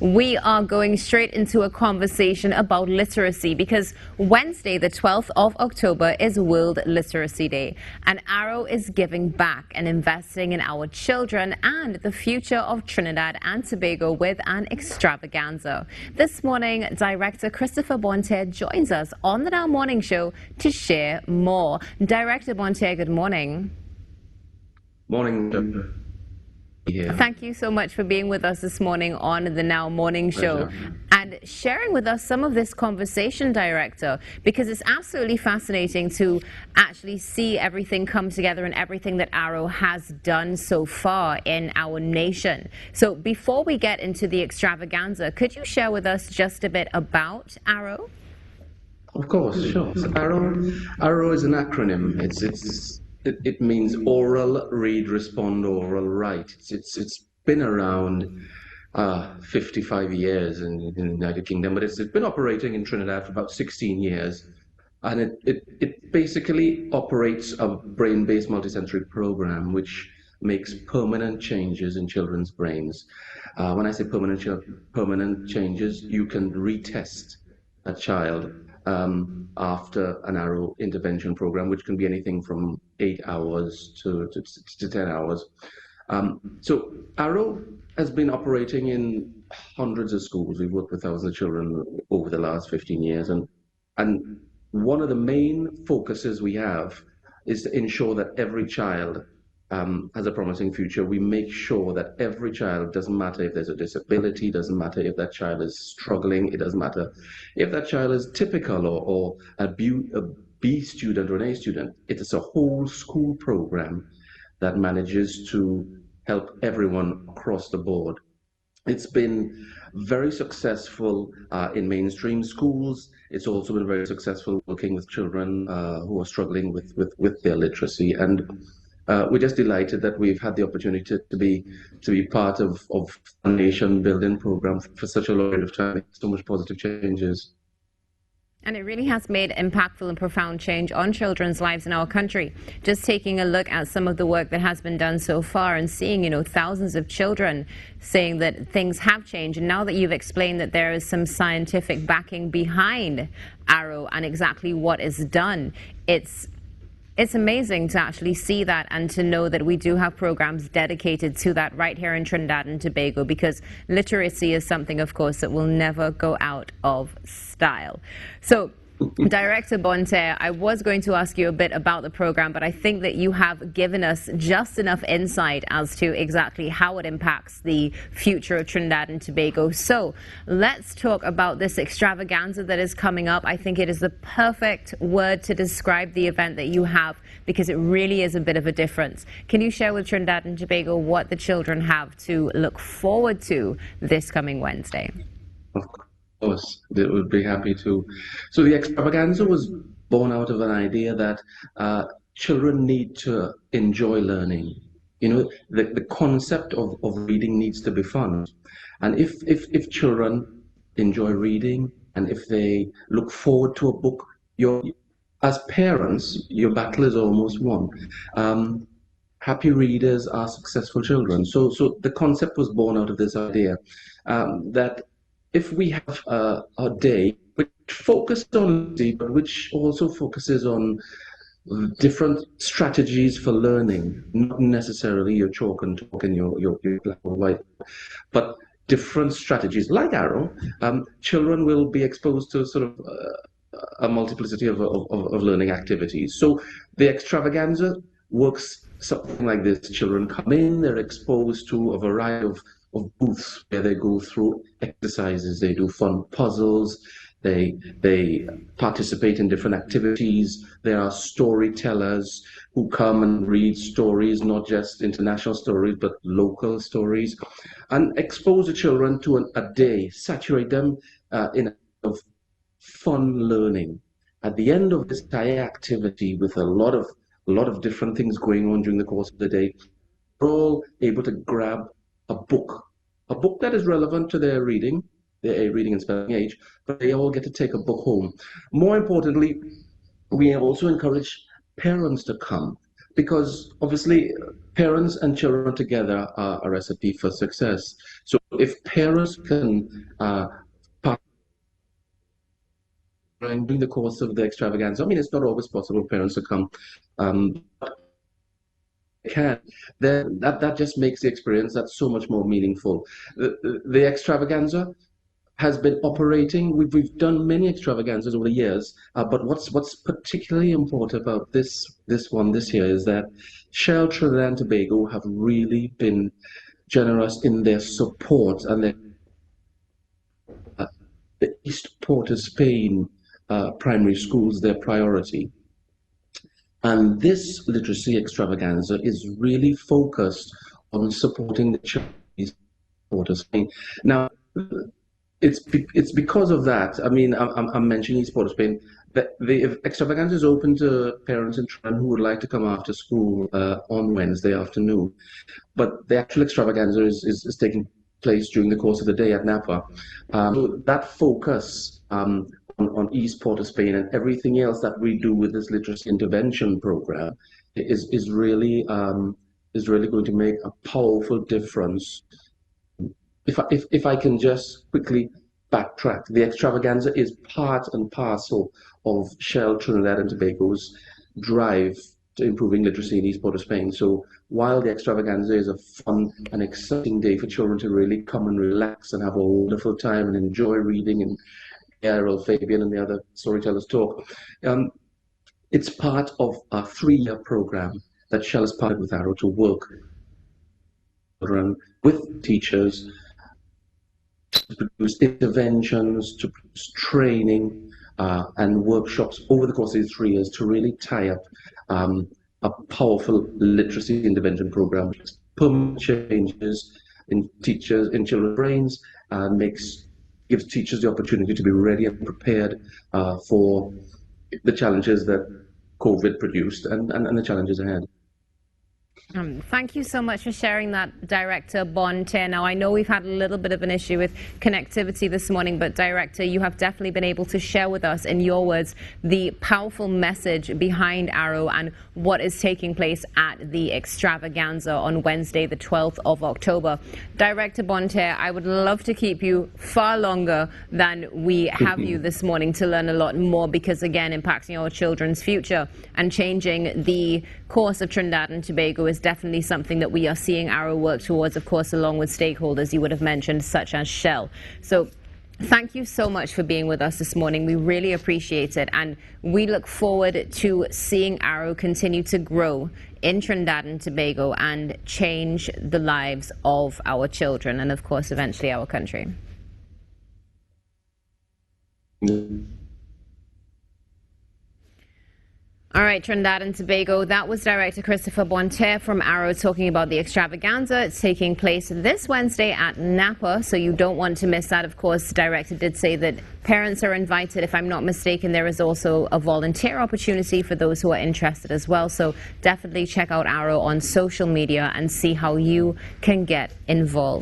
we are going straight into a conversation about literacy because Wednesday, the 12th of October, is World Literacy Day. And A.R.R.O.W is giving back and investing in our children and the future of Trinidad and Tobago with an extravaganza. This morning, Director Christopher Bonterre joins us on the Now Morning Show to share more. Director Bonterre, good morning. Morning. Yeah. Thank you so much for being with us this morning on the Now Morning Show and sharing with us some of this conversation, Director, because it's absolutely fascinating to actually see everything come together and everything that A.R.R.O.W has done so far in our nation. So before we get into the extravaganza, could you share with us just a bit about A.R.R.O.W? Of course, sure. So A.R.R.O.W is an acronym. It means oral, read, respond, oral, write. It's been around 55 years in the United Kingdom, but it's been operating in Trinidad for about 16 years. And it basically operates a brain-based multisensory program which makes permanent changes in children's brains. When I say permanent changes, you can retest a child after an A.R.R.O.W intervention program, which can be anything from 8 hours to 10 hours. So A.R.R.O.W has been operating in hundreds of schools. We've worked with thousands of children over the last 15 years. And one of the main focuses we have is to ensure that every child has a promising future. We make sure that every child, doesn't matter if there's a disability, doesn't matter if that child is struggling, it doesn't matter if that child is typical or a B student or an A student. It is a whole school program that manages to help everyone across the board. It's been very successful in mainstream schools. It's also been very successful working with children who are struggling with their literacy. And we're just delighted that we've had the opportunity to be part of a nation building program for such a long period of time. So much positive changes. And it really has made impactful and profound change on children's lives in our country. Just taking a look at some of the work that has been done so far and seeing, thousands of children saying that things have changed. And now that you've explained that there is some scientific backing behind A.R.R.O.W and exactly what is done, it's amazing to actually see that and to know that we do have programs dedicated to that right here in Trinidad and Tobago, because literacy is something, of course, that will never go out of style. So, Director Bonterre, I was going to ask you a bit about the program, but I think that you have given us just enough insight as to exactly how it impacts the future of Trinidad and Tobago. So let's talk about this extravaganza that is coming up. I think it is the perfect word to describe the event that you have, because it really is a bit of a difference. Can you share with Trinidad and Tobago what the children have to look forward to this coming Wednesday? Of course, they would be happy to. So the extravaganza was born out of an idea that children need to enjoy learning. The concept of reading needs to be fun. And if children enjoy reading and if they look forward to a book, as parents, your battle is almost won. Happy readers are successful children. So the concept was born out of this idea that if we have a day which focuses on literacy, but which also focuses on different strategies for learning, not necessarily your chalk and talk and your black or white, but different strategies like A.R.R.O.W, children will be exposed to sort of a multiplicity of learning activities. So the extravaganza works something like this. Children come in, they're exposed to a variety of booths where they go through exercises, they do fun puzzles, they participate in different activities. There are storytellers who come and read stories, not just international stories, but local stories, and expose the children to a day, saturate them in of fun learning. At the end of this entire activity, with a lot of different things going on during the course of the day, they're all able to grab a book that is relevant to their reading and spelling age, but they all get to take a book home. More importantly, we have also encouraged parents to come because obviously parents and children together are a recipe for success. So if parents can during the course of the extravaganza, I mean, it's not always possible for parents to come, but they can, then that just makes the experience that's so much more meaningful. The extravaganza has been operating. We've done many extravaganzas over the years, but what's particularly important about this one this year is that Shell Trinidad and Tobago have really been generous in their support, and the East Port of Spain primary schools their priority. And this literacy extravaganza is really focused on supporting the children in East Port of Spain. Now, it's because of that. I mean, I'm mentioning East Port of Spain. The extravaganza is open to parents in Trinidad who would like to come after school on Wednesday afternoon. But the actual extravaganza is taking place during the course of the day at Napa. So that focus on East Port of Spain and everything else that we do with this literacy intervention program is really going to make a powerful difference. If I can just quickly backtrack, the extravaganza is part and parcel of Shell Trinidad and Tobago's drive to improving literacy in East Port of Spain. So while the extravaganza is a fun and exciting day for children to really come and relax and have a wonderful time and enjoy reading and A.R.R.O.W, Fabian and the other storytellers talk, it's part of a 3-year program that Shell has partnered with A.R.R.O.W to work with teachers to produce interventions, to produce training and workshops over the course of these 3 years to really tie up a powerful literacy intervention program, which makes permanent changes in children's brains, and gives teachers the opportunity to be ready and prepared for the challenges that COVID produced and the challenges ahead. Thank you so much for sharing that, Director Bonterre. Now, I know we've had a little bit of an issue with connectivity this morning, but Director, you have definitely been able to share with us, in your words, the powerful message behind A.R.R.O.W and what is taking place at the extravaganza on Wednesday, the 12th of October. Director Bonterre, I would love to keep you far longer than we have you this morning to learn a lot more, because, again, impacting our children's future and changing the course of Trinidad and Tobago is definitely something that we are seeing A.R.R.O.W work towards, of course, along with stakeholders you would have mentioned, such as Shell. So thank you so much for being with us this morning. We really appreciate it, and we look forward to seeing A.R.R.O.W continue to grow in Trinidad and Tobago and change the lives of our children and, of course, eventually our country. All right, Trinidad and Tobago, that was Director Christopher Bonterre from A.R.R.O.W talking about the extravaganza. It's taking place this Wednesday at Napa, so you don't want to miss that. Of course, the director did say that parents are invited. If I'm not mistaken, there is also a volunteer opportunity for those who are interested as well. So definitely check out A.R.R.O.W on social media and see how you can get involved.